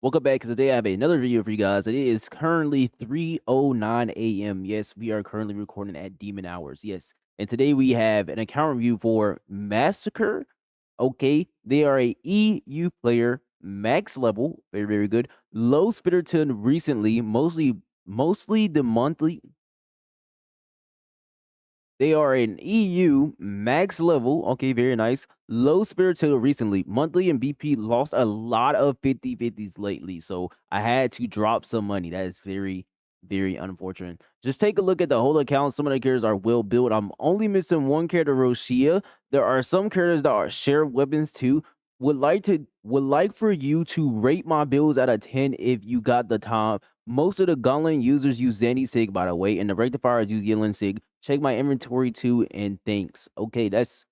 Welcome back. Today I have another video for you guys. It is currently 3:09 a.m. Yes, we are currently recording at demon hours. Yes. And today we have an account review for Massacre. Okay, they are a EU player, max level, very, very good. Low spitter tune recently, mostly the monthly. They are an EU max level. Okay, very nice. Low spiritual recently. Monthly and BP lost a lot of 50-50s lately. So I had to drop some money. That is very, very unfortunate. Just take a look at the whole account. Some of the characters are well built. I'm only missing one character, Roshia. There are some characters that are share weapons too. Would like for you to rate my builds out of 10 if you got the time. Most of the Gunland users use Zanny Sig, by the way, and the rectifiers use Yellow Sig. Check my inventory too, and thanks. Okay, that's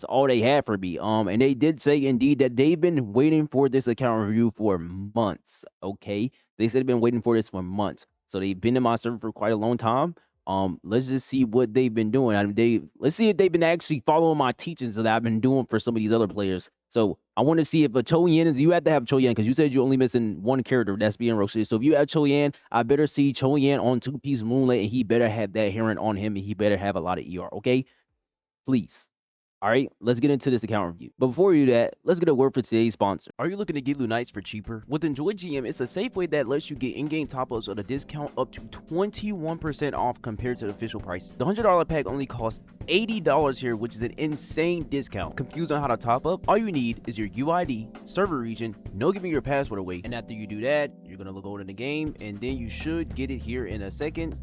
all they had for me. And they did say indeed that they've been waiting for this account review for months. Okay, they said they've been waiting for this for months, so they've been in my server for quite a long time. Let's just see what they've been doing. Let's see if they've been actually following my teachings that I've been doing for some of these other players. So I want to see if a Cho Yan is. You have to have Cho Yan because you said you're only missing one character that's being roasted. So if you have Cho Yan, I better see Cho Yan on 2-piece Moonlight, and he better have that Heron on him, and he better have a lot of ER. Okay, please. All right, let's get into this account review. But before we do that, let's get a word for today's sponsor. Are you looking to get Lynae for cheaper? With Enjoy GM, it's a safe way that lets you get in-game top-ups at a discount up to 21% off compared to the official price. The $100 pack only costs $80 here, which is an insane discount. Confused on how to top up? All you need is your UID, server region, no giving your password away. And after you do that, you're gonna go into the game, and then you should get it here in a second.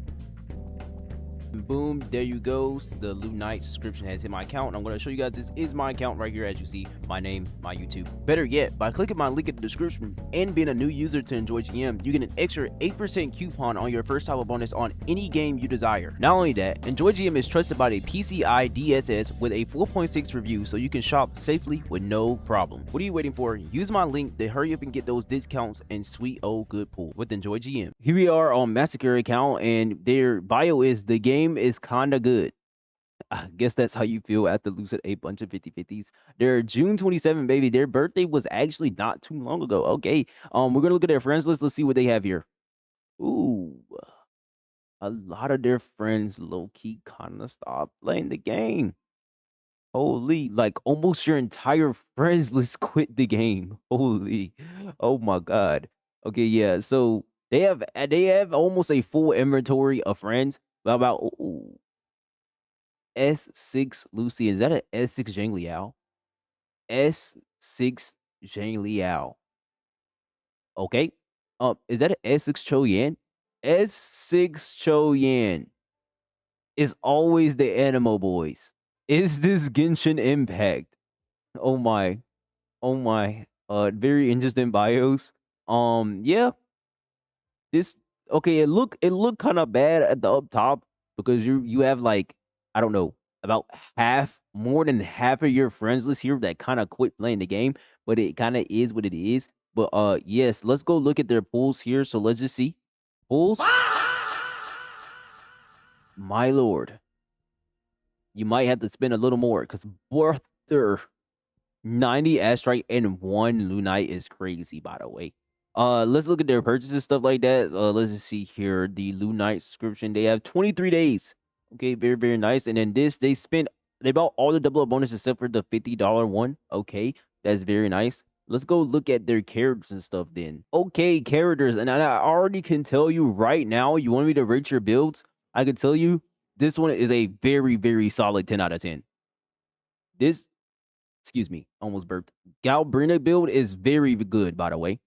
Boom, there you go. The Lynae subscription has hit my account, and I'm going to show you guys this is my account right here. As you see, my name, my YouTube. Better yet, by clicking my link in the description and being a new user to Enjoy GM, you get an extra 8% coupon on your first top-up bonus on any game you desire. Not only that, Enjoy GM is trusted by the PCI DSS with a 4.6 review, so you can shop safely with no problem. What are you waiting for? Use my link to hurry up and get those discounts and sweet old good pool with Enjoy GM. Here we are on Massacre account, and their bio is the game is kinda good. I guess that's how you feel after losing a bunch of 50-50s. They're June 27, baby. Their birthday was actually not too long ago. Okay. We're gonna look at their friends list. Let's see what they have here. Ooh, a lot of their friends low-key kind of stopped playing the game. Holy, like almost your entire friends list quit the game. Holy, oh my god. Okay, yeah. So they have almost a full inventory of friends. About ooh, S6 Lucy. Is that an S6 Zhang Liao? S6 Zhang Liao. Okay. Is that an S6 Cho Yan? S6 Cho Yan is always the Animo boys. Is this Genshin Impact? Oh my. Oh my. Very interesting bios. Yeah. This okay, it looked kind of bad at the up top because you have like, I don't know, about more than half of your friends list here that kind of quit playing the game, but it kind of is what it is. But yes, let's go look at their pools here. So let's just see. Pools. My lord. You might have to spend a little more because Barther 90 Astrite and 1 Lynae is crazy, by the way. Let's look at their purchases, stuff like that. Let's just see here. The Lynae subscription, they have 23 days. Okay, very, very nice. And then this, they bought all the double up bonuses except for the $50 one. Okay, that's very nice. Let's go look at their characters and stuff then. Okay, characters. And I already can tell you right now, you want me to rate your builds? I can tell you this one is a very, very solid 10 out of 10. This, excuse me, almost burped. Galbrina build is very good, by the way.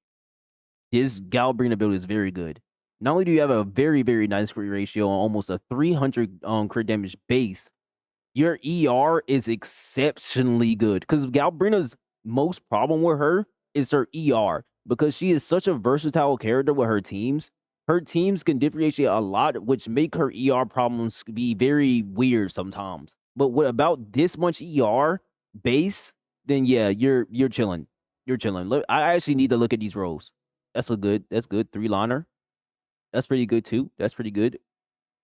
This Galbrina build is very good. Not only do you have a very, very nice crit ratio on almost a 300 crit damage base, your ER is exceptionally good. Because Galbrina's most problem with her is her ER. Because she is such a versatile character with her teams. Her teams can differentiate a lot, which make her ER problems be very weird sometimes. But with about this much ER base, then yeah, you're chilling. You're chilling. Look, I actually need to look at these roles. That's good. That's good. 3-liner. That's pretty good too. That's pretty good.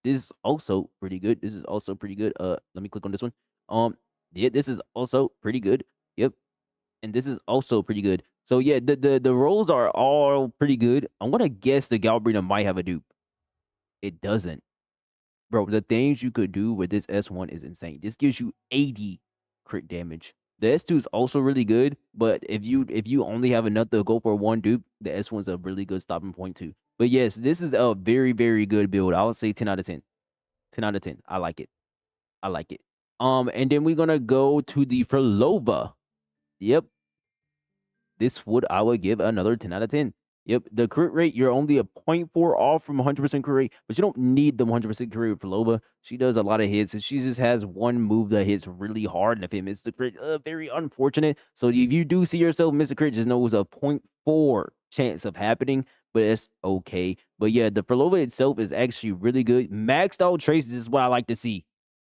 This is also pretty good. This is also pretty good. Let me click on this one. Yeah, this is also pretty good. Yep. And this is also pretty good. So yeah, the rolls are all pretty good. I'm gonna guess the Galbrina might have a dupe. It doesn't. Bro, the things you could do with this S1 is insane. This gives you 80 crit damage. The S2 is also really good, but if you only have enough to go for one dupe, the S1's a really good stopping point too. But yes, this is a very, very good build. I would say 10 out of 10. 10 out of 10. I like it. I like it. And then we're gonna go to the Frolova. Yep, this I would give another 10 out of 10. Yep, the crit rate, you're only a 0.4 off from 100% crit rate, but you don't need the 100% crit rate for Loba. She does a lot of hits, and she just has one move that hits really hard, and if it misses the crit, very unfortunate. So if you do see yourself miss a crit, just know it's a 0.4 chance of happening, but it's okay. But yeah, the Frolova itself is actually really good. Maxed out traces is what I like to see.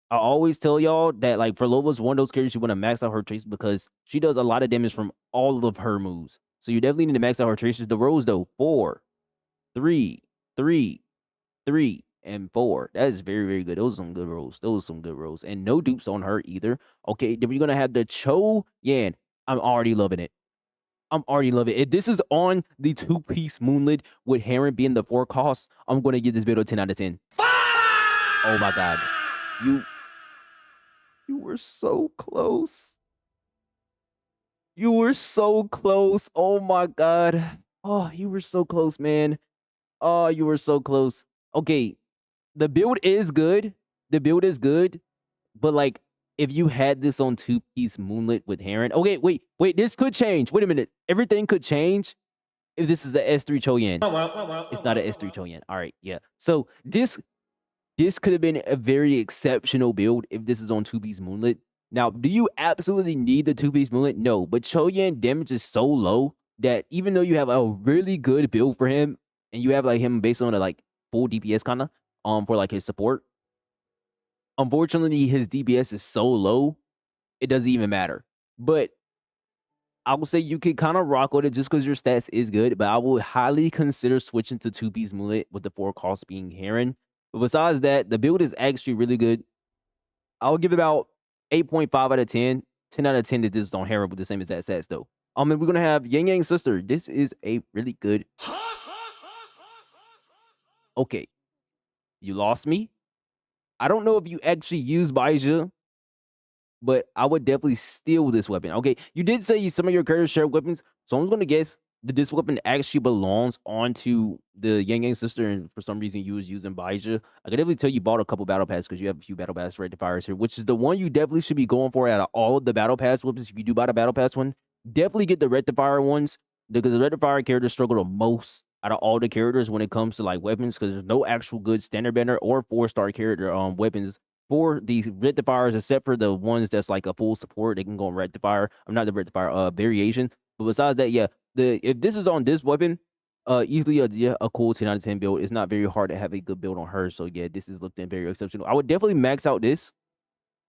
I always tell y'all that like Frolova's one of those characters you want to max out her traces because she does a lot of damage from all of her moves. So you definitely need to max out her traces. The rolls though, 4, 3, 3, 3, and 4. That is very, very good. Those are some good rolls. Those are some good rolls. And no dupes on her either. Okay, then we're gonna have the Cho Yan. I'm already loving it. I'm already loving it. If this is on the 2-piece Moonlit with Heron being the 4 cost, I'm gonna give this build a 10 out of 10. Oh my god. You were so close. You were so close. Oh my god. Oh, you were so close, man. Oh, you were so close. Okay, the build is good. The build is good, but like if you had this on 2-piece Moonlit with Heron. Okay, wait, this could change. Wait a minute. Everything could change if this is a S3 Choyan. It's not a S3 Choyan. All right, yeah. So this could have been a very exceptional build if this is on 2-piece Moonlit. Now, do you absolutely need the 2-piece Moonlit? No, but Choyan damage is so low that even though you have a really good build for him, and you have like him based on a like full DPS kind of for like his support, unfortunately his DPS is so low, it doesn't even matter. But I will say you could kind of rock with it just because your stats is good, but I would highly consider switching to 2-piece Moonlit with the 4 cost being Heron. But besides that, the build is actually really good. I would give it about 8.5 out of 10. 10 out of 10 that this is on Heron with the same exact stats though. And we're gonna have Yang Yang Sister. This is a really good. Okay, you lost me. I don't know if you actually use Baija, but I would definitely steal this weapon. Okay, you did say some of your characters share weapons, so I'm going to guess that this weapon actually belongs onto the Yang Yang Sister, and for some reason you was using Baija. I can definitely tell you bought a couple battle passes because you have a few battle pass rectifiers here, which is the one you definitely should be going for out of all of the battle pass weapons. If you do buy the battle pass one, definitely get the rectifier ones because the rectifier characters struggle the most out of all the characters when it comes to like weapons because there's no actual good standard banner or 4-star character weapons for the rectifiers, except for the ones that's like a full support, they can go on rectifier. I'm not the rectifier variation. But besides that, yeah, if this is on this weapon, easily a cool 10 out of 10 build. It's not very hard to have a good build on her. So yeah, this is looking very exceptional. I would definitely max out this.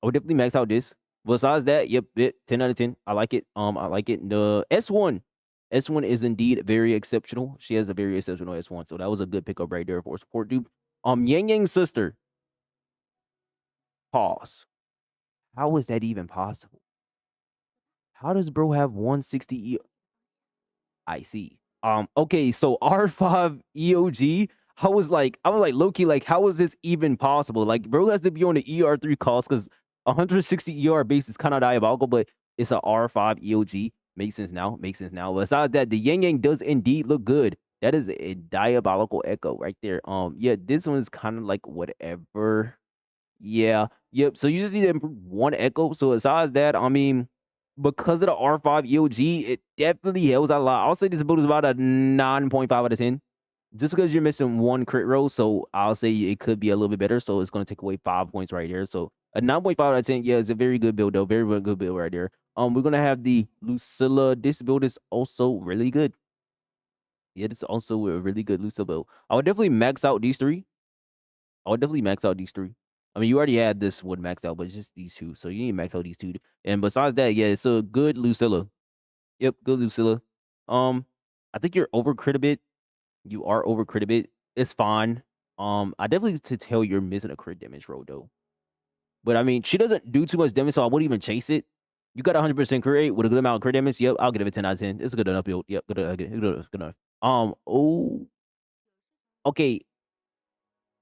I would definitely max out this. Besides that, yep, 10 out of 10. I like it. I like it. The S1. S1 is indeed very exceptional. She has a very exceptional S1. So that was a good pickup right there for support dupe. Yang Yang Sister. Pause. How is that even possible? How does bro have 160 E? I see. Okay, so R5 EOG. I was like low-key, like, how is this even possible? Like, bro has to be on the ER3 cost because 160 ER base is kind of diabolical, but it's a R5 EOG. Makes sense now. Makes sense now. Besides that, the Yang Yang does indeed look good. That is a diabolical echo right there. Yeah, this one is kind of like whatever. Yeah. Yep. So you just need to improve one echo. So besides that, I mean, because of the R5 EOG, it definitely helps out a lot. I'll say this build is about a 9.5 out of 10. Just because you're missing one crit roll, so I'll say it could be a little bit better. So it's going to take away 5 points right here. So a 9.5 out of 10, yeah, it's a very good build though. Very, very good build right there. We're gonna have the Lucilla. This build is also really good. Yeah, this is also a really good Lucilla build. I would definitely max out these three. I would definitely max out these three. I mean, you already had this one maxed out, but it's just these two. So you need to max out these two. And besides that, yeah, it's a good Lucilla. Yep, good Lucilla. I think you're over crit a bit. You are over crit a bit. It's fine. I definitely to tell you're missing a crit damage roll though. But I mean, she doesn't do too much damage, so I wouldn't even chase it. You got 100% crit rate with a good amount of crit damage. Yep, I'll give it a 10 out of 10. It's a good enough build. Yep, good enough. Oh, okay.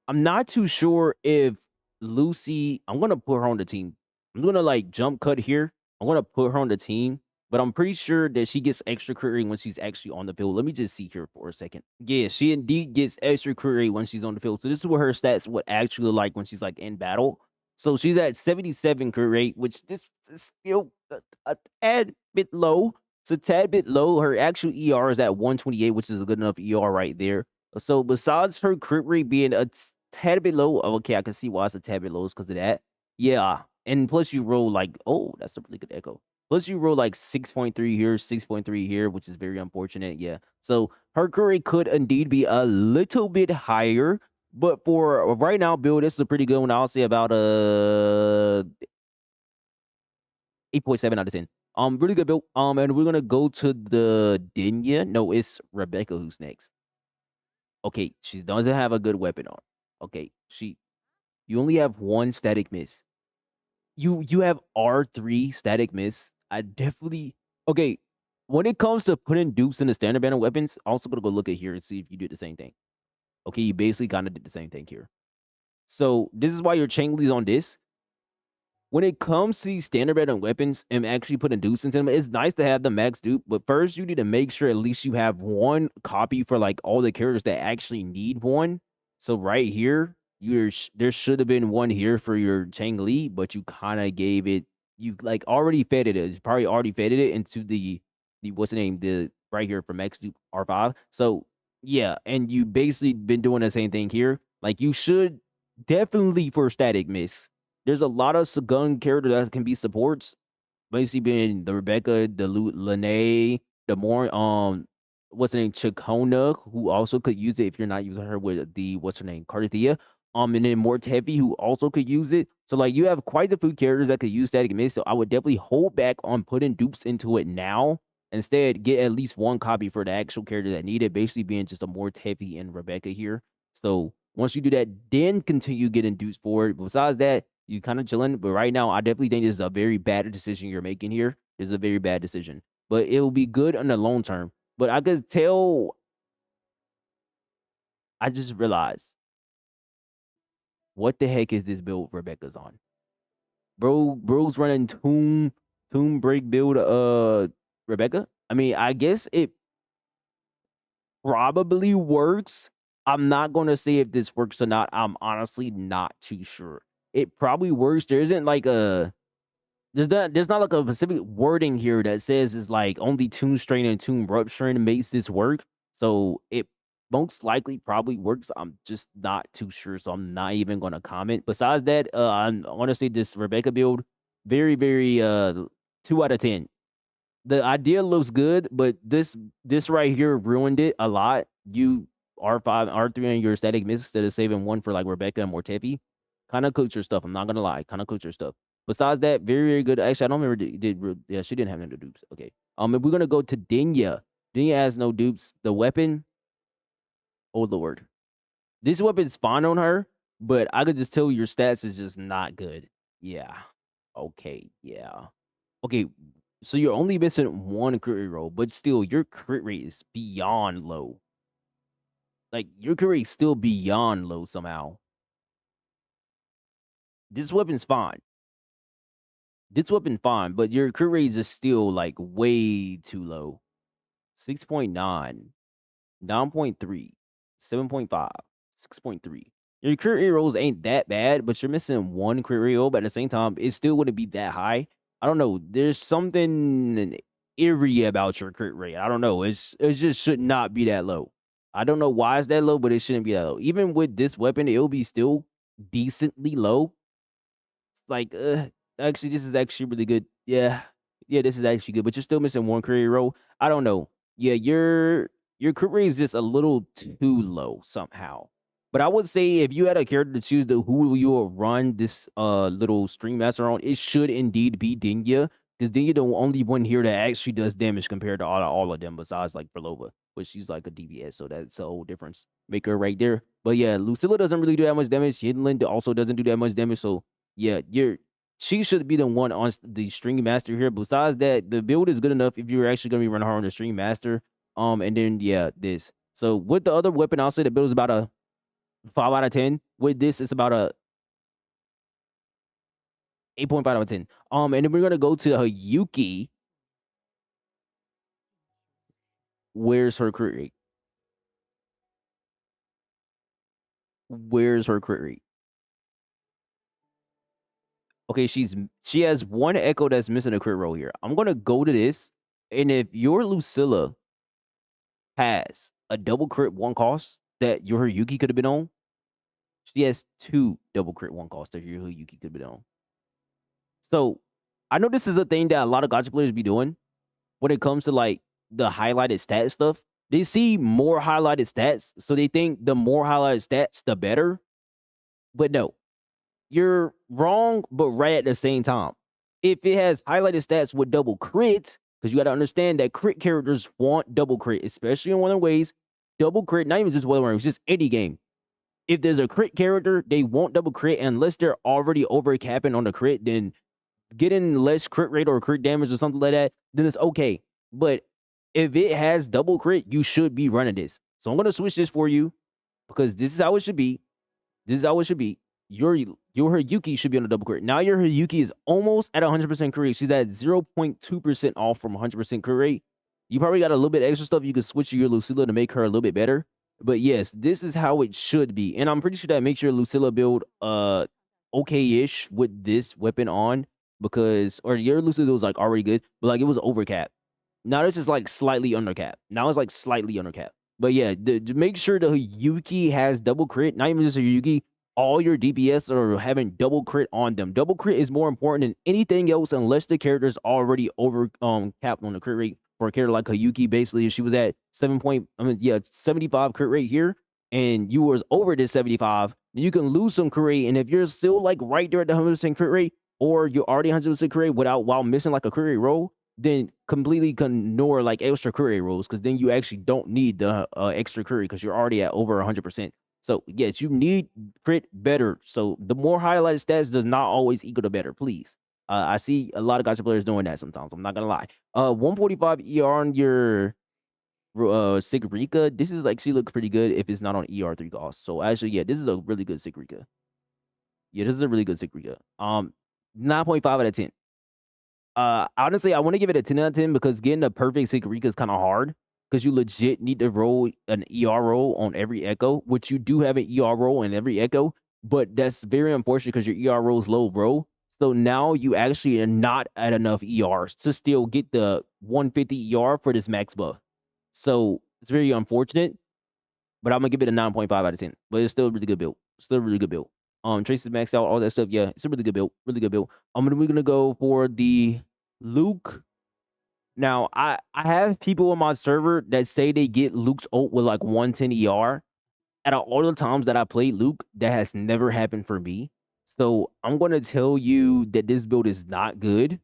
I'm not too sure if Lucy. I'm gonna put her on the team. I'm gonna like jump cut here. I'm gonna put her on the team, but I'm pretty sure that she gets extra crit rate when she's actually on the field. Let me just see here for a second. Yeah, she indeed gets extra crit rate when she's on the field. So this is what her stats would actually look like when she's like in battle. So she's at 77 crit rate, which this is still a tad bit low. It's a tad bit low. Her actual ER is at 128, which is a good enough ER right there. So besides her crit rate being a tad bit low, okay, I can see why it's a tad bit low. It's because of that. Yeah, and plus you roll like, oh, that's a really good echo. Plus you roll like 6.3 here, 6.3 here, which is very unfortunate. Yeah, so her crit rate could indeed be a little bit higher, but for right now, build, this is a pretty good one. I'll say about 8.7 out of 10. Really good build. And we're gonna go to the Dinya. No, it's Rebecca who's next. Okay, she doesn't have a good weapon on. Okay, you only have one static miss. You have R3 static miss. I definitely okay. When it comes to putting dupes in the standard banner weapons, I'm also gonna go look at here and see if you did the same thing. Okay, you basically kind of did the same thing here. So this is why your chain leads on this. When it comes to these standard banner weapons and actually putting dupes into them, it's nice to have the max dupe, but first you need to make sure at least you have one copy for like all the characters that actually need one. So right here, there should have been one here for your Chang Li, but you kind of gave it, you like already fed it. You probably already fed it into the what's the name, the right here for max dupe R5. So yeah, and you basically been doing the same thing here. Like you should definitely for static miss, there's a lot of gun characters that can be supports. Basically being the Rebecca, the Lynae, the more what's her name, Chacona, who also could use it if you're not using her with the what's her name, Carthia. And then Mortevi, who also could use it. So like you have quite a few characters that could use static miss. So I would definitely hold back on putting dupes into it now. Instead, get at least one copy for the actual character that need it. Basically being just a Mortevi and Rebecca here. So once you do that, then continue getting dupes for it. Besides that, you kind of chilling. But right now, I definitely think this is a very bad decision you're making here. This is a very bad decision. But it will be good on the long term. But I could tell, I just realized, what the heck is this build Rebecca's on? Bro's running tomb break build Rebecca. I mean, I guess it probably works. I'm not gonna say if this works or not. I'm honestly not too sure. It probably works. There isn't like a there's not like a specific wording here that says it's like only tomb strain and tomb rupturing makes this work. So it most likely probably works. I'm just not too sure, so I'm not even gonna comment. Besides that, I want to say this Rebecca build very 2 out of 10. The idea looks good, but this right here ruined it a lot. You R5, R3 and your static miss instead of saving one for like Rebecca and Mortefi. Kind of cooked your stuff. I'm not gonna lie. Kind of cooked your stuff. Besides that, very good. Actually, I don't remember yeah, she didn't have no dupes. Okay. If we're gonna go to Dinya. Dinya has no dupes. The weapon, oh lord. This weapon's fine on her, but I could just tell your stats is just not good. Yeah. Okay, yeah. Okay, so you're only missing one crit rate roll, but still, your crit rate is beyond low. Like, your crit rate is still beyond low somehow. This weapon's fine. This weapon fine, but your crit rate is still, like, way too low. 6.9, 9.3, 7.5, 6.3. Your crit rate rolls ain't that bad, but you're missing one crit rate roll, but at the same time, it still wouldn't be that high. I don't know. There's something eerie about your crit rate. I don't know. It just should not be that low. I don't know why it's that low, but it shouldn't be that low. Even with this weapon, it'll be still decently low. It's like, actually, this is actually really good. Yeah, this is actually good, but you're still missing one crit rate roll. I don't know. Yeah, your crit rate is just a little too low somehow. But I would say if you had a character to choose who you will run this little stream master on, it should indeed be Dinya. Because Dinya the only one here that actually does damage compared to all of them, besides like Perlova, which she's like a DPS, so that's a whole difference maker right there. But yeah, Lucilla doesn't really do that much damage. Hidden also doesn't do that much damage. So yeah, she should be the one on the String Master here. Besides that, the build is good enough if you're actually going to be running hard on the String Master. And then, yeah, this. So with the other weapon, I'll say the build is about a 5 out of 10. With this, it's about a 8.5 out of 10. And then we're going to go to Hiyuki. Where's her crit rate? Where's her crit rate? Okay, she has one echo that's missing a crit roll here. I'm gonna go to this, and if your Lucilla has a double crit one cost that your Hiyuki could have been on, she has 2 double crit one costs that your Hiyuki could have been on. So I know this is a thing that a lot of gacha players be doing when it comes to like the highlighted stat stuff. They see more highlighted stats, so they think the more highlighted stats, the better. But no, you're wrong, but right at the same time. If it has highlighted stats with double crit, because you got to understand that crit characters want double crit, especially in Wuthering Waves. Double crit, not even just Wuthering Waves, just any game. If there's a crit character, they want double crit unless they're already over capping on the crit. Then getting less crit rate or crit damage or something like that, then it's okay. But if it has double crit, you should be running this. So I'm gonna switch this for you because this is how it should be. This is how it should be. Your Hiyuki should be on a double crit. Now your Hiyuki is almost at 100% crit rate. She's at 0.2% off from 100% crit rate. You probably got a little bit extra stuff you could switch to your Lucilla to make her a little bit better. But yes, this is how it should be. And I'm pretty sure that makes your Lucilla build okay-ish with this weapon on, because or your Lucilla was like already good, but like it was overcap. Now this is like slightly undercap. Now it's like slightly undercap. But yeah, to make sure the Hiyuki has double crit, not even just a Hiyuki, all your DPS are having double crit on them. Double crit is more important than anything else unless the character's already over capped on the crit rate. For a character like Hiyuki, basically, if she was at 75 crit rate here, and you was over this 75, you can lose some crit rate. And if you're still like right there at the 100% crit rate, or you're already 100% crit rate while missing like a crit rate roll, then completely ignore like extra crit rate rolls, because then you actually don't need the extra crit because you're already at over 100%. So yes, you need crit better. So the more highlighted stats does not always equal to better, please. I see a lot of gacha players doing that sometimes. I'm not gonna lie. 145 ER on your Sigrika. This is like, she looks pretty good if it's not on ER3 cost. So actually, yeah, this is a really good Sigrika. Yeah, this is a really good Sigrika. 9.5 out of 10. Honestly, I want to give it a 10 out of 10 because getting a perfect Sigrika is kind of hard, because you legit need to roll an ER roll on every echo, which you do have an ER roll in every echo, but that's very unfortunate because your ER roll is low, bro. So now you actually are not at enough ERs to still get the 150 ER for this max buff. So it's very unfortunate, but I'm gonna give it a 9.5 out of 10. But it's still a really good build. Still a really good build. Traces maxed out, all that stuff. Yeah, it's a really good build. Really good build. We're gonna go for the Luke. Now, I have people on my server that say they get Luke's ult with like 110 ER. Out of all the times that I played Luke, that has never happened for me. So I'm gonna tell you that this build is not good.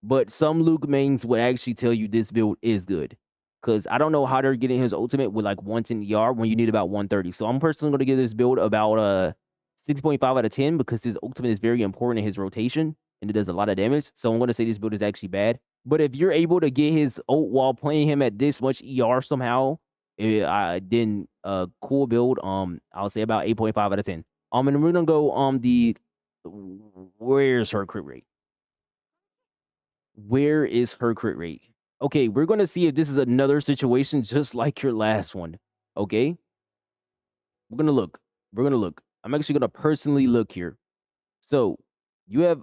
But some Luke mains would actually tell you this build is good. Because I don't know how they're getting his ultimate with like 110 ER when you need about 130. So I'm personally going to give this build about 6.5 out of 10 because his ultimate is very important in his rotation and it does a lot of damage. So I'm going to say this build is actually bad. But if you're able to get his ult while playing him at this much ER somehow, then cool build. I'll say about 8.5 out of 10. And we're going to go on the where's her crit rate? Where is her crit rate? Okay, we're gonna see if this is another situation just like your last one. Okay, we're gonna look. We're gonna look. I'm actually gonna personally look here. So you have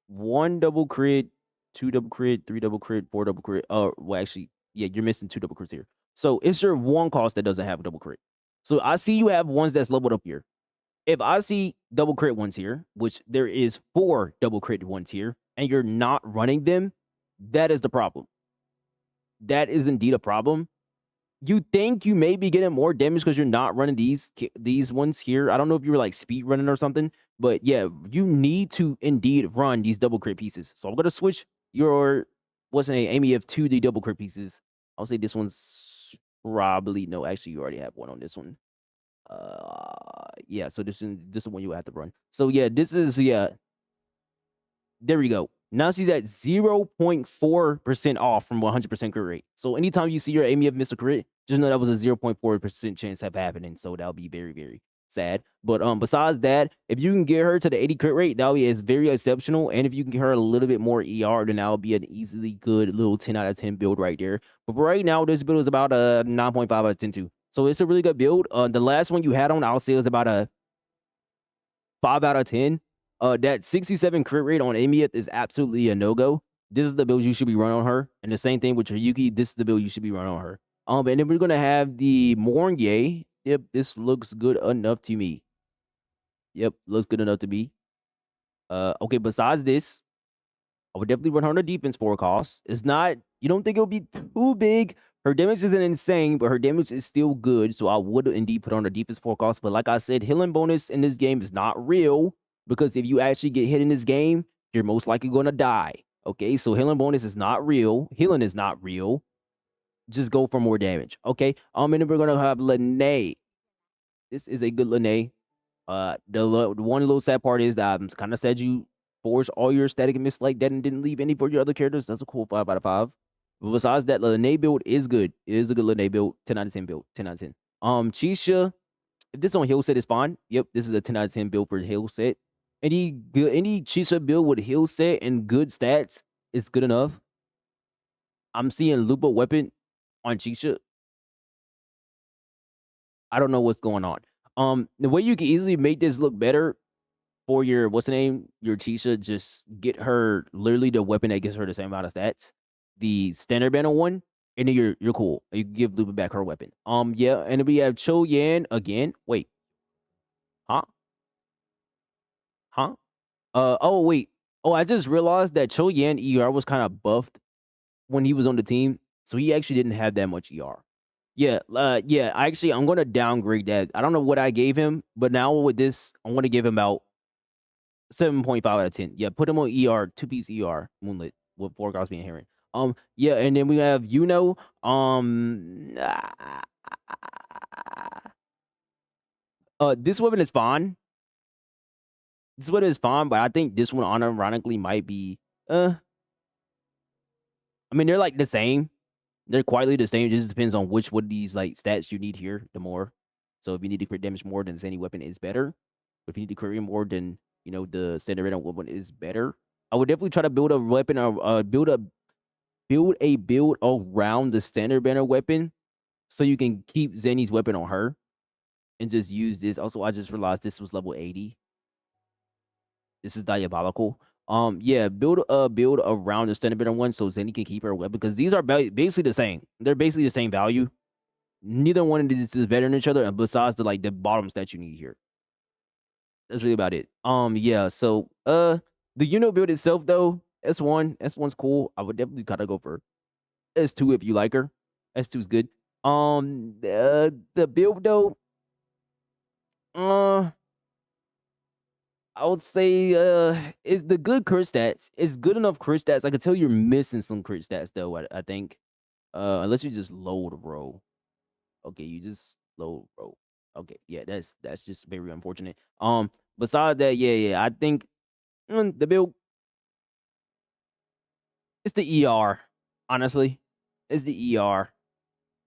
1 double crit, 2 double crit, 3 double crit, 4 double crit. Well, actually, yeah, you're missing 2 double crits here. So it's your one cost that doesn't have a double crit. So I see you have ones that's leveled up here. If I see double crit ones here, which there is 4 double crit ones here, and you're not running them, that is the problem. That is indeed a problem. You think you may be getting more damage because you're not running these ones here. I don't know if you were like speed running or something, but yeah, you need to indeed run these double crit pieces. So I'm gonna switch your what's the name Aemeath to the double crit pieces. I'll say this one's probably no. Actually, you already have one on this one. Yeah. So this is the one you have to run. So yeah, this is There we go. Now she's at 0.4% off from 100% crit rate. So anytime you see your Aemeath miss a crit, just know that was a 0.4% chance of happening. So that'll be very, very sad. But besides that, if you can get her to the 80 crit rate, that'll be very exceptional. And if you can get her a little bit more ER, then that'll be an easily good little 10 out of 10 build right there. But for right now, this build is about a 9.5 out of 10 too. So it's a really good build. The last one you had on, I'll say, was about a 5 out of 10. That 67 crit rate on Aemeath is absolutely a no-go. This is the build you should be running on her. And the same thing with hiyuki. This is the build you should be running on her. And then we're gonna have the Mornye. Yep, this looks good enough to me. Yep, looks good enough to me. Okay, besides this, I would definitely run her on a defense forecast. It's not, you don't think it'll be too big. Her damage isn't insane, but her damage is still good. So I would indeed put on a defense forecast. But like I said, healing bonus in this game is not real, because if you actually get hit in this game, you're most likely going to die. Okay, so healing bonus is not real. Healing is not real. Just go for more damage. Okay, and then we're gonna have Lynae. This is a good Lynae. The one little sad part is that I'm kind of sad you forged all your static and miss like that and didn't leave any for your other characters. That's a cool 5 out of 5. But besides that, Lynae build is good. It is a good Lynae build. 10 out of 10 build. 10 out of 10. Chisha, if this on heal set is fine. Yep, this is a 10 out of 10 build for heal set. Any Chisha build with heal set and good stats is good enough. I'm seeing Lupa weapon on Chisha. I don't know what's going on. The way you can easily make this look better for your, what's the name, your Chisha, just get her literally the weapon that gives her the same amount of stats, the standard banner one, and then you're cool. You can give Lupa back her weapon. Yeah, and then we have Cho Yan again. Wait, huh? Huh? Oh wait. Oh, I just realized that Cho Yan ER was kind of buffed when he was on the team, so he actually didn't have that much ER. Yeah, yeah. Actually, I'm gonna downgrade that. I don't know what I gave him, but now with this, I'm gonna give him out 7.5 out of 10. Yeah, put him on ER, 2-piece ER, Moonlit, with 4 guys being Heron. Yeah, and then we have this weapon is fine. This weapon is fine, but I think this one unironically might be I mean, they're like the same. They're quietly the same. It just depends on which one of these like stats you need here the more. So if you need to crit damage more, then any weapon is better. If you need to crit more, then the standard random weapon is better. I would definitely try to build a weapon or build a build around the standard banner weapon, so you can keep Zenny's weapon on her and just use this. Also, I just realized this was level 80. This is diabolical. Yeah, build around the standard banner one so Zenny can keep her weapon, because these are basically the same. They're basically the same value. Neither one of these is better than each other, and besides the bottoms that you need here. That's really about it. Yeah. So the build itself though, S1's cool. I would definitely gotta go for S2 if you like her. S2 is good. The build though, uh, I would say is the good crit stats. It's good enough crit stats. I can tell you're missing some crit stats though. I think, unless you just load a roll. Okay, you just load roll. Okay, yeah, that's just very unfortunate. Besides that, yeah, I think the build, it's the ER. Honestly, it's the ER.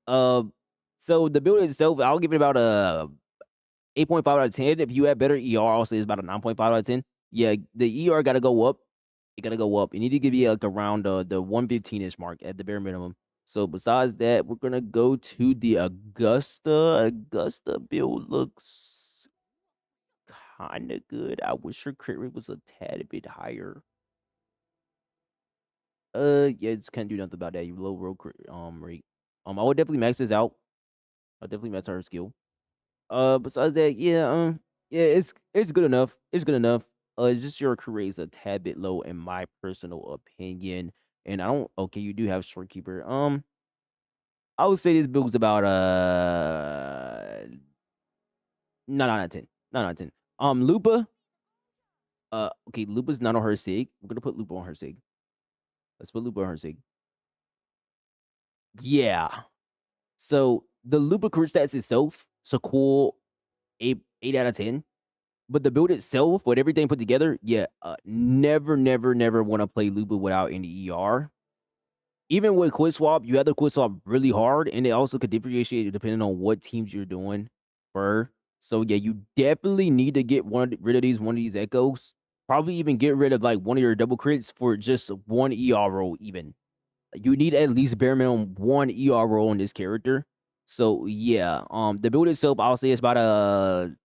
Uh, so the build itself, I'll give it about a 8.5 out of 10. If you have better ER, I'll say it's about a 9.5 out of 10. Yeah, the ER gotta go up. It gotta go up. You need to give you like around the 115-ish mark at the bare minimum. So besides that, we're gonna go to the Augusta. Augusta build looks kind of good. I wish her crit rate was a tad bit higher. Yeah, just can't do nothing about that. You low roll crit rate. I would definitely max this out. I'll definitely max her skill. Besides that, yeah, it's good enough. It's good enough. It's just your crit rate is a tad bit low in my personal opinion. And I don't. Okay, you do have shorekeeper. I would say this build's about 9 out of 10. 9 out of 10. Lupa. Okay, Lupa's not on her sig. We're gonna put Lupa on her sig. Let's put Lupa on her sig. Yeah. So the Lupa crit stats itself, it's a cool 8 out of 10. But the build itself, with everything put together, yeah, never, never, never want to play Luba without any ER. Even with quick swap, you have to quick swap really hard, and it also could differentiate depending on what teams you're doing for. So yeah, you definitely need to get rid of these echoes. Probably even get rid of like one of your double crits for just one ER roll. Even you need at least bare minimum one ER roll on this character. So yeah, the build itself, I'll say it's about a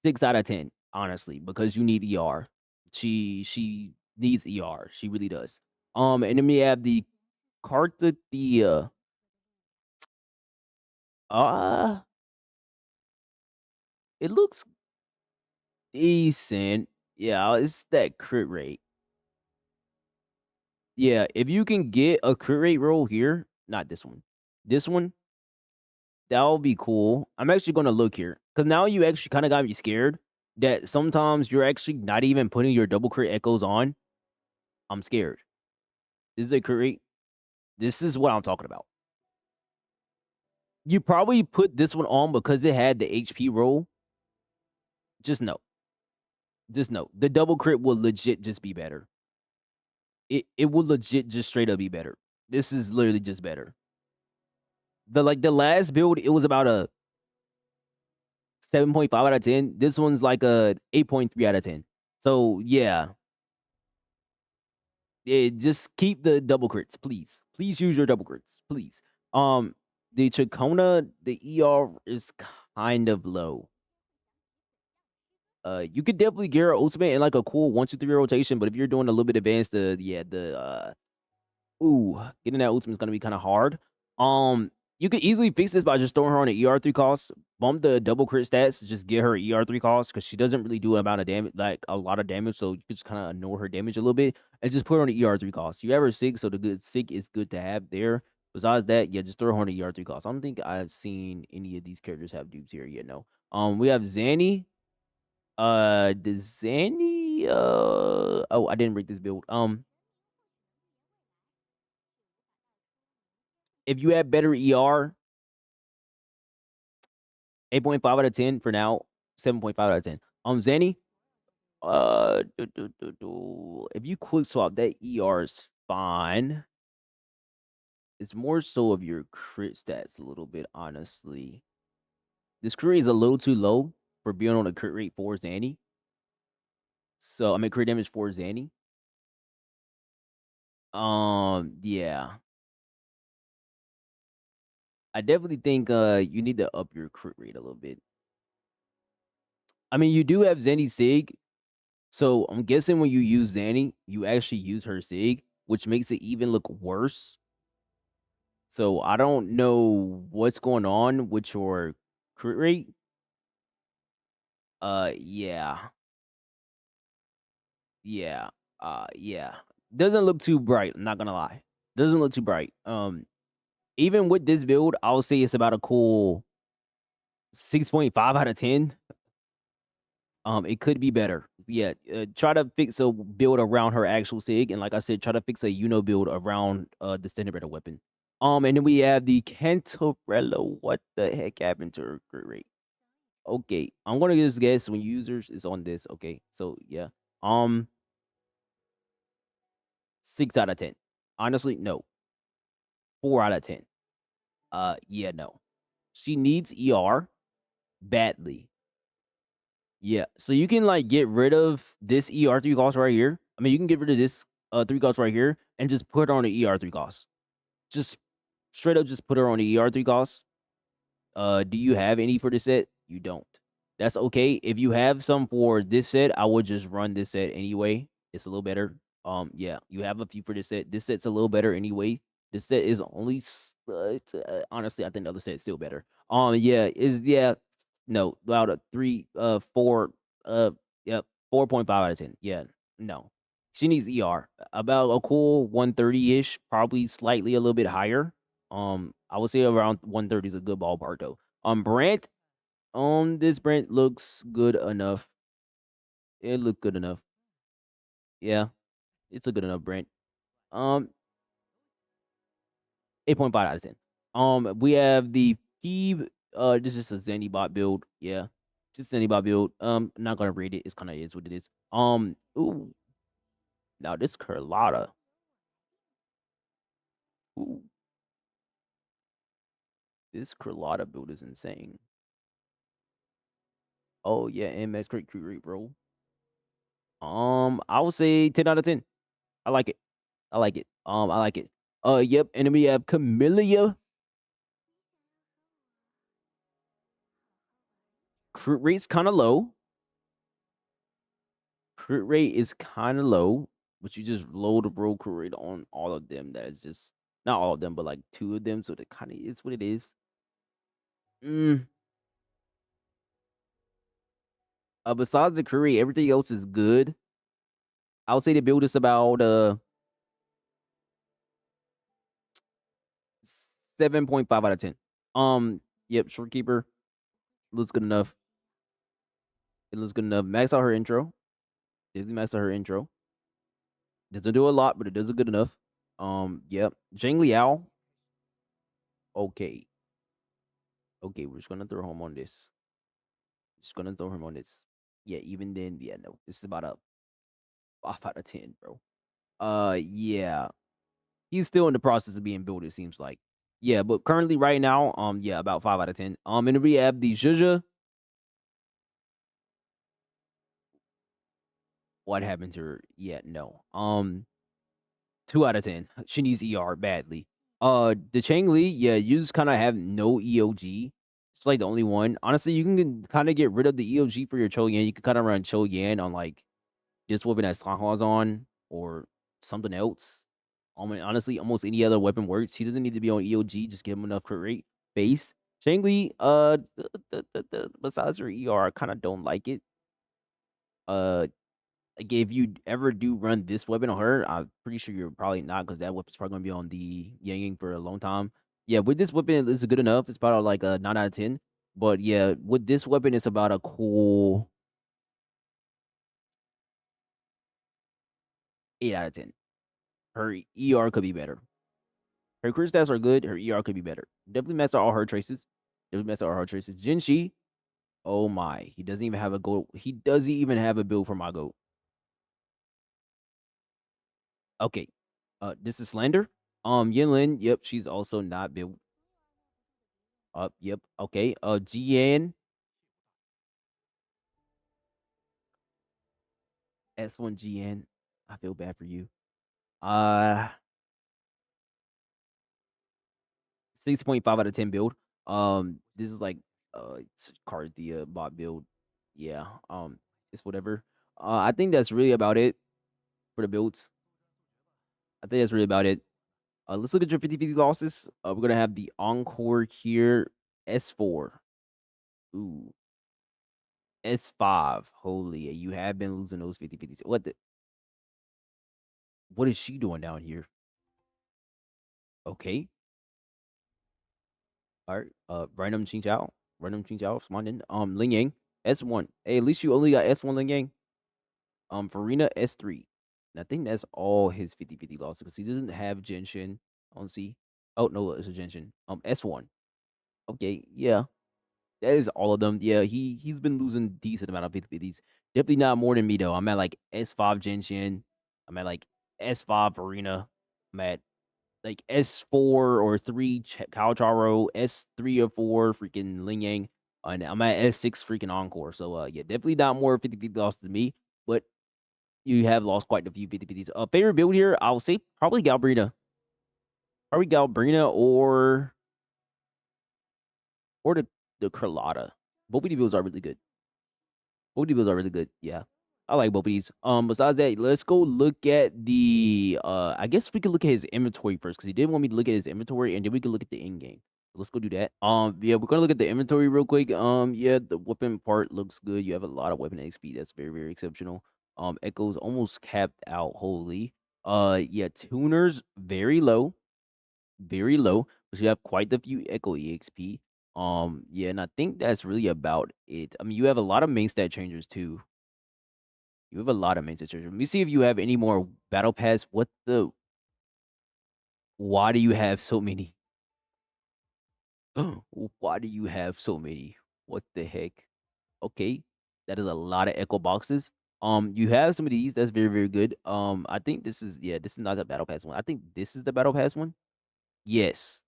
6 out of 10, honestly, because you need ER. She needs ER. She really does. And then we have the Carta Thea. Uh, it looks decent. Yeah, it's that crit rate. Yeah, if you can get a crit rate roll here, not this one, that'll be cool. I'm actually gonna look here because now you actually kind of got me scared that sometimes you're actually not even putting your double crit echoes on. I'm scared. This is a crit rate. This is what I'm talking about. You probably put this one on because it had the HP roll. Just know. Just know. The double crit will legit just be better. It will legit just straight up be better. This is literally just better. The last build, it was about a 7.5 out of 10. This one's like a 8.3 out of 10. So yeah. Just keep the double crits, please. Please use your double crits, please. The Chacona, the ER is kind of low. You could definitely get her ultimate in like a cool 1, 2, 3 rotation, but if you're doing a little bit advanced, getting that ultimate is gonna be kind of hard. You could easily fix this by just throwing her on an ER3 cost, bump the double crit stats, just get her ER3 cost because she doesn't really do an amount of damage, like a lot of damage. So you could just kind of ignore her damage a little bit and just put her on an ER3 cost. You have her sick, so the good sick is good to have there. Besides that, yeah, just throw her on an ER3 cost. I don't think I've seen any of these characters have dupes here yet. No. We have Zanny. The Zanny. Oh, I didn't break this build. If you have better ER, 8.5 out of 10 for now, 7.5 out of 10. Zanny, if you quick swap, that ER is fine. It's more so of your crit stats a little bit, honestly. This crit rate is a little too low for being on a crit rate for Zanny. So, I mean, crit damage for Zanny. Yeah. I definitely think you need to up your crit rate a little bit. I mean, you do have Zanny Sig, so I'm guessing when you use Zanny, you actually use her Sig, which makes it even look worse. So I don't know what's going on with your crit rate. Yeah. Yeah. Yeah. Doesn't look too bright, I'm not gonna lie. Doesn't look too bright. Even with this build, I'll say it's about a cool 6.5 out of 10. It could be better. Yeah, try to fix a build around her actual sig, and like I said, try to fix a build around the standard weapon. And then we have the Cantarella. What the heck happened to her crit rate? Okay, I'm gonna just guess when users is on this. Okay, so yeah, 6 out of 10. Honestly, no, 4 out of 10. Yeah, no, she needs ER badly. Yeah, so you can like get rid of this ER3 cost right here. I mean, you can get rid of this 3 cost right here and just put her on the ER3 cost. Just straight up, just put her on the ER3 cost. Do you have any for this set? You don't. That's okay. If you have some for this set, I would just run this set anyway. It's a little better. Yeah, you have a few for this set. This set's a little better anyway. This set is only honestly, I think the other set's still better. Yeah, no, about a 3, 4, yep, 4.5 out of 10. Yeah, no, she needs ER about a cool 130 ish, probably slightly a little bit higher. I would say around 130 is a good ballpark though. Brant, this Brent looks good enough. It looked good enough. Yeah, it's a good enough Brent. Um, 8.5 out of 10. We have the Keeb. This is a Zanny bot build. Yeah. Just anybody build. Not gonna rate it. It's kind of is what it is. Ooh. Now this Carlotta. Ooh. This Carlotta build is insane. Oh yeah, MS great rate, bro. I would say 10 out of 10. I like it. I like it. I like it. Yep. And then we have Camellia. Crit rate's kind of low. Crit rate is kind of low, but you just load the roll crit rate on all of them. That is just not all of them, but like two of them. So that kind of is what it is. Mm. Besides the crit rate, everything else is good. I would say the build is about 7.5 out of 10. Yep, shorekeeper looks good enough. It looks good enough. Max out her intro. Disney max out her intro. Doesn't do a lot, but it does it good enough. Yep. Zhang Liao. Okay. Okay, we're just gonna throw him on this. Just gonna throw him on this. Yeah, even then, yeah, no. This is about a 5 out of 10, bro. Yeah. He's still in the process of being built, it seems like. Yeah, but currently right now, yeah, about 5 out of 10. And then we have the Zhuzha. What happened to her? Yeah, no. 2 out of 10. She needs ER badly. The Chang Li, yeah, you just kind of have no EOG. It's like the only one. Honestly, you can kind of get rid of the EOG for your Cho Yan. You can kind of run Cho Yan on like this weapon that Sanha's on or something else. I mean, honestly, almost any other weapon works. He doesn't need to be on EOG. Just give him enough crit rate base. Chang Li, besides her ER, I kind of don't like it. Like if you ever do run this weapon on her, I'm pretty sure you're probably not because that weapon's probably gonna be on the Yang Yang for a long time. Yeah, with this weapon, it's good enough. It's about like a 9 out of 10. But yeah, with this weapon, it's about a cool 8 out of 10. Her ER could be better. Her crit stats are good. Her ER could be better. Definitely mess out all her traces. Definitely mess out all her traces. Jin Shi, oh my, he doesn't even have a gold. He doesn't even have a build for my goat. Okay, this is slander. Yinlin, yep, she's also not built. Yep. Okay. GN S1 GN. I feel bad for you. Uh 6.5 out of 10 build. This is like Carthia bot build. Yeah. It's whatever. I think that's really about it for the builds. I think that's really about it. Let's look at your 50/50 losses. We're gonna have the Encore here. S4. Ooh. S5. Holy, you have been losing those 50/50s. What is she doing down here? Okay. All right. Random Ching Chao. Random Ching Chao. Swanin. Ling Yang. S1. Hey, at least you only got S1 Ling Yang. Farina S3. And I think that's all his 50/50 losses because he doesn't have Genshin on C. Oh no, it's a Genshin. S1. Okay, yeah. That is all of them. Yeah, he's been losing decent amount of 50/50s. Definitely not more than me though. I'm at like S5 Genshin. I'm at like S5 Farina. I'm at like S4 or 3 Calcharo, S3 or 4 freaking Ling Yang, and I'm at S6 freaking Encore. So yeah, definitely not more 50/50 loss than me, but you have lost quite a few 50/50s. Favorite build here, I'll say probably Galbrina. Probably Galbrina or the Carlotta. Both of these builds are really good. Both of these builds are really good. Yeah. I like both of these. Besides that, let's go look at the I guess we could look at his inventory first because he did want me to look at his inventory and then we could look at the end game. Let's go do that. Yeah, we're gonna look at the inventory real quick. Yeah, the weapon part looks good. You have a lot of weapon XP. That's very, very exceptional. Echoes almost capped out wholly. Yeah, tuners very low, very low, but you have quite a few Echo EXP. Yeah, and I think that's really about it. I mean, you have a lot of main stat changers too. You have a lot of main stat changers. Let me see if you have any more battle pass. What the? Why do you have so many? Why do you have so many? What the heck? Okay, that is a lot of echo boxes. You have some of these that's very, very good. I think this is this is not the battle pass one. I think this is the battle pass one. Yes.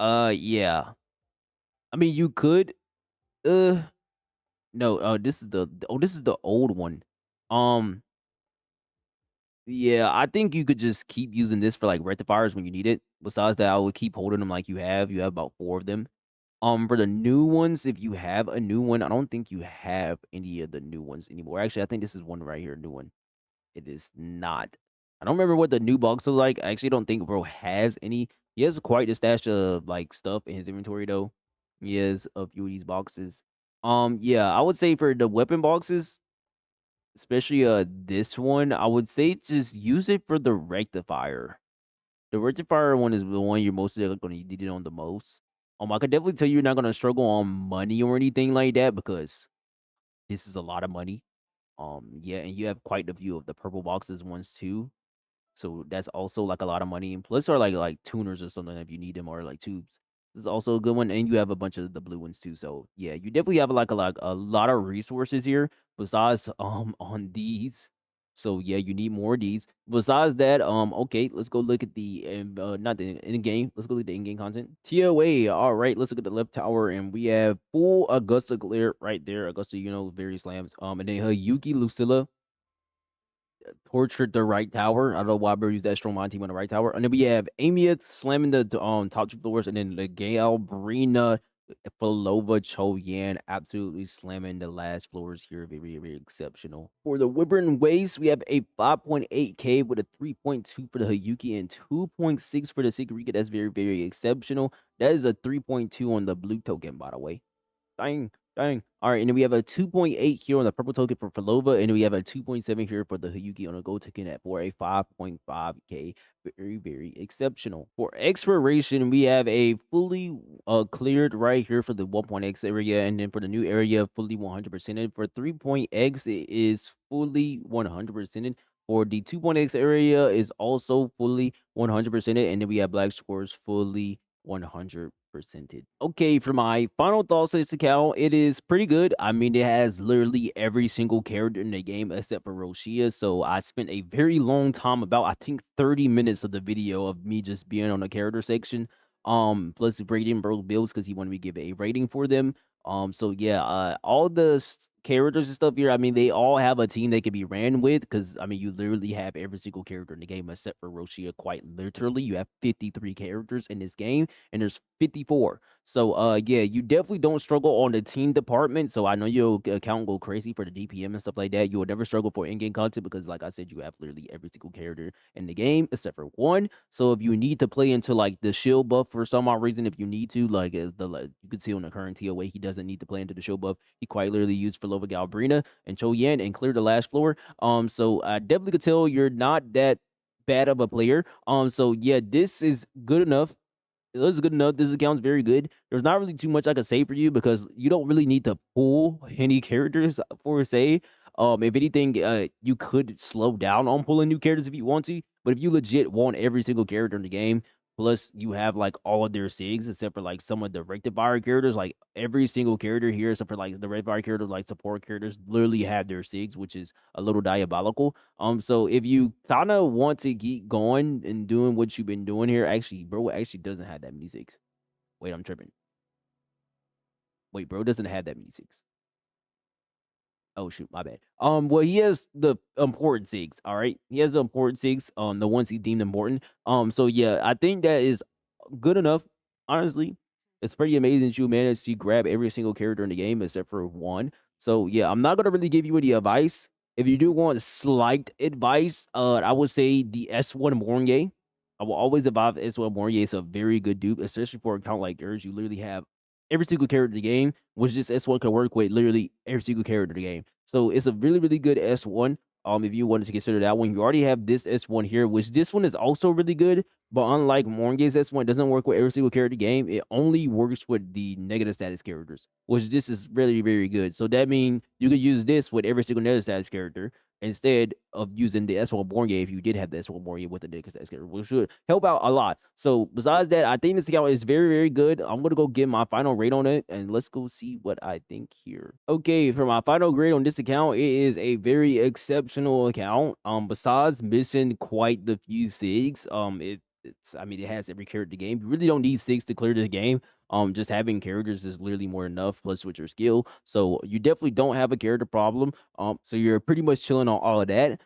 Yeah. I mean, you could. Uh, no. This is this is the old one. Um, yeah. I think you could just keep using this for like rectifiers when you need it. Besides that, I would keep holding them like you have. You have about 4 of them. For the new ones, if you have a new one, I don't think you have any of the new ones anymore. Actually, I think this is one right here, a new one. It is not. I don't remember what the new box look like. I actually don't think bro has any. He has quite a stash of like stuff in his inventory though. He has a few of these boxes. Yeah, I would say for the weapon boxes, especially this one, I would say just use it for the rectifier. The rectifier one is the one you're mostly going to need it on the most. I could definitely tell you're not going to struggle on money or anything like that because this is a lot of money. Yeah, and you have quite a few of the purple boxes ones too. So that's also like a lot of money. And plus, are like tuners or something if you need them or like tubes. This is also a good one, and you have a bunch of the blue ones too. So yeah, you definitely have like a lot of resources here. Besides on these, so yeah, you need more of these. Besides that, okay, let's go look at the not the in game. Let's go look at the in game content. TOA. All right, let's look at the left tower, and we have full Augusta Glare right there. Augusta, you know, very slams. And then Hiyuki Lucilla tortured the right tower. I don't know why Bird used that strong mind team on the right tower. And then we have Aemeath slamming the top 2 floors, and then the Gale, Brina, Falova, Cho Yan absolutely slamming the last floors here. Very, very exceptional. For the Wuthering Waves, we have a 5.8k with a 3.2 for the Hiyuki and 2.6 for the Sikurika. That's very, very exceptional. That is a 3.2 on the blue token, by the way. Dang, dang. All right, and then we have a 2.8 here on the purple token for Falova, and then we have a 2.7 here for the Hiyuki on a gold token at for a 5.5k. Very, very exceptional. For exploration, we have a fully cleared right here for the 1.x area, and then for the new area, fully 100%. For 3.x, it is fully 100%. For the 2.x area is also fully 100%, and then we have black scores fully 100%. Okay, for my final thoughts on this account, it is pretty good. I mean, it has literally every single character in the game except for Roshia. So I spent a very long time, about I think 30 minutes of the video of me just being on the character section. Plus rating bro builds because he wanted me to give a rating for them. So yeah, all the characters and stuff here, I mean, they all have a team they can be ran with because I mean, you literally have every single character in the game except for Roshia. Quite literally, you have 53 characters in this game, and there's 54. So yeah, you definitely don't struggle on the team department. So I know your account go crazy for the DPM and stuff like that. You will never struggle for in-game content because like I said, you have literally every single character in the game except for one. So if you need to play into like the shield buff for some odd reason, if you need to, like as the you can see on the current TOA, he doesn't need to play into the shield buff. He quite literally used for Lova Galbrina and Cho Yan and clear the last floor. So I definitely could tell you're not that bad of a player. So yeah, this is good enough. It looks good enough. This account's very good. There's not really too much I can say for you because you don't really need to pull any characters for say. If anything, you could slow down on pulling new characters if you want to. But if you legit want every single character in the game, plus you have like all of their SIGs except for like some of the rectifier characters, like every single character here, except for like the rectifier characters, like support characters, literally have their SIGs, which is a little diabolical. So if you kind of want to keep going and doing what you've been doing here, actually, bro actually doesn't have that many six. Wait, I'm tripping. Wait, bro doesn't have that many six. Oh shoot, my bad. Well, he has the important SIGs. All right, he has the important SIGs. The ones he deemed important. So yeah, I think that is good enough. Honestly, it's pretty amazing that you managed to grab every single character in the game except for one. So yeah, I'm not gonna really give you any advice. If you do want slight advice, I would say the S1 Mornay. I will always advise S1 Mornay. It's a very good dupe, especially for a account like yours. You literally have every single character in the game, which this S1 can work with literally every single character in the game. So it's a really, really good S1. If you wanted to consider that one, you already have this S1 here, which this one is also really good. But unlike Mornay's S1, it doesn't work with every single character in the game. It only works with the negative status characters, which this is really, very good. So that means you could use this with every single negative status character. instead of using the xhldmyhnd-wuwa if you did have the xhldmyhnd-wuwa with the because that's which should help out a lot. So besides that, I think this account is very, very good. I'm gonna go get my final rate on it, and let's go see what I think here. Okay, for my final grade on this account, it is a very exceptional account. Besides missing quite the few SIGs, it's I mean it has every character in the game. You really don't need SIGs to clear this game. Just having characters is literally more than enough, plus with your skill. So you definitely don't have a character problem. So you're pretty much chilling on all of that.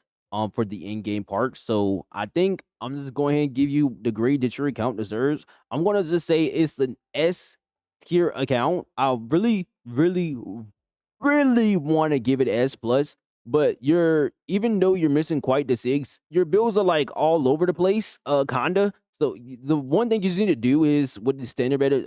For the in-game part. So I think I'm just going ahead and give you the grade that your account deserves. I'm gonna just say it's an S tier account. I really, really, really want to give it S plus, but you're even though you're missing quite the SIGs, your builds are like all over the place, kinda. So the one thing you just need to do is with the standard better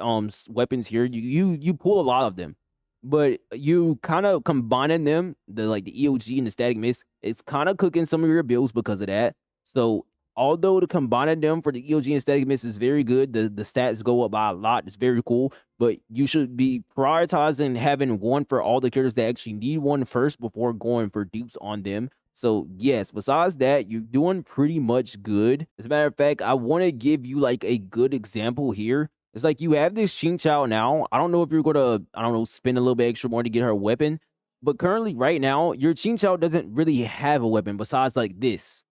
weapons here, you pull a lot of them, but you kind of combining them, the like the EOG and the static mist, it's kind of cooking some of your builds because of that. So although the combining them for the EOG and static mist is very good, the stats go up by a lot. It's very cool, but you should be prioritizing having one for all the characters that actually need one first before going for dupes on them. So yes, besides that, you're doing pretty much good. As a matter of fact, I want to give you like a good example here. It's like you have this Xing Chao now. I don't know if you're gonna, I don't know, spend a little bit extra more to get her weapon, but currently, right now, your Xing Chao doesn't really have a weapon besides like this.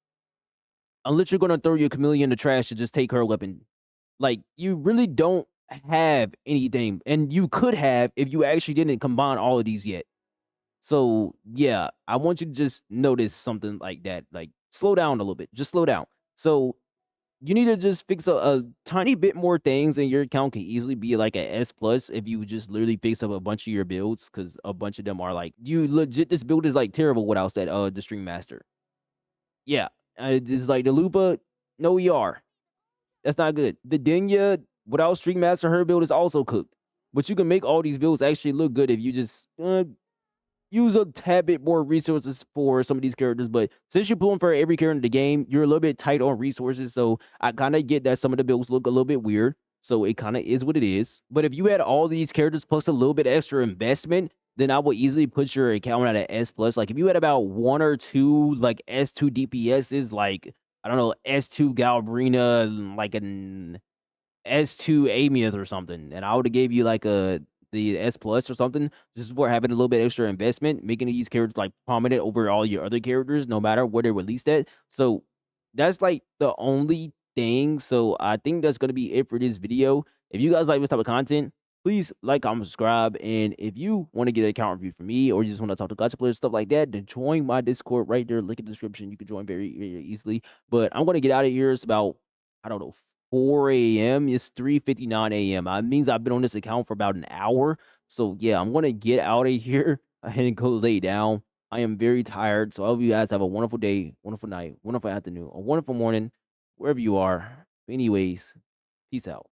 Unless you're gonna throw your chameleon in the trash to just take her weapon. Like, you really don't have anything, and you could have if you actually didn't combine all of these yet. So, yeah, I want you to just notice something like that. Like, slow down a little bit. Just slow down. So, you need to just fix a tiny bit more things, and your account can easily be like a S plus if you just literally fix up a bunch of your builds, because a bunch of them are like you legit. This build is like terrible without that the stream master. Yeah, it's like the Lupa, no ER. That's not good. The Dinya without Stream Master, her build is also cooked. But you can make all these builds actually look good if you just use a tad bit more resources for some of these characters. But since you're pulling for every character in the game, you're a little bit tight on resources. So I kind of get that some of the builds look a little bit weird. So it kind of is what it is. But if you had all these characters plus a little bit extra investment, then I would easily put your account at an S plus. Like if you had about one or two like S2 DPSs, like I don't know, S2 Galbrina, like an S2 Aemeath or something, and I would have gave you like the S plus or something, just for having a little bit extra investment, making these characters like prominent over all your other characters, no matter where they're released at. So that's like the only thing. So I think that's gonna be it for this video. If you guys like this type of content, please like, comment, subscribe, and if you want to get an account review from me or you just want to talk to gacha players, stuff like that, then join my Discord right there. Link in the description. You can join very, very easily. But I'm gonna get out of here. It's about I don't know 4 a.m. It's 3:59 a.m. It means I've been on this account for about an hour. So yeah, I'm gonna get out of here and go lay down. I am very tired. So I hope you guys have a wonderful day, wonderful night, wonderful afternoon, a wonderful morning, wherever you are. Anyways, peace out.